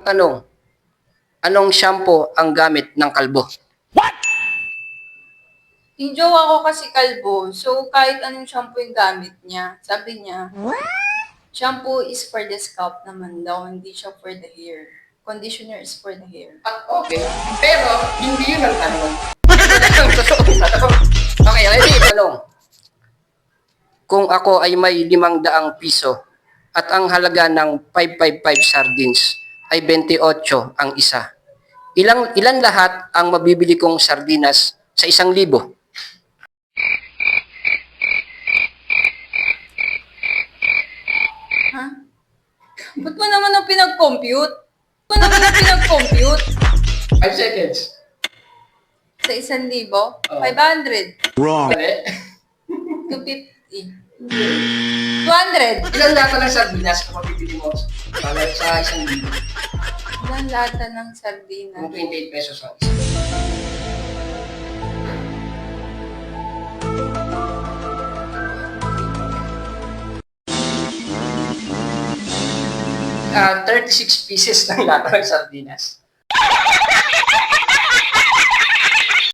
Tanong, anong shampoo ang gamit ng kalbo? Yung jowa ko kasi kalbo, so kahit anong shampoo yung gamit niya, sabi niya, shampoo is for the scalp naman daw, hindi siya for the hair. Conditioner is for the hair. Okay. Pero, hindi yun ang tanong. Okay, ready? Tanong. Kung ako ay may 500 piso at ang halaga ng 555 sardines ay 28 ang isa, ilan lahat ang mabibili kong sardinas sa 1,000? Ha? Ba't mo naman ang pinag-compute? 5 seconds. Sa 1,000? Oh. 500? Wrong. 250? 200? Ilan lahat ng sardinas ang mabibili mo sa 1,000? Ilan lata ng sardina? Kung 28 pesos ang isa. Ah, 36 pieces ng lata ng sardinas.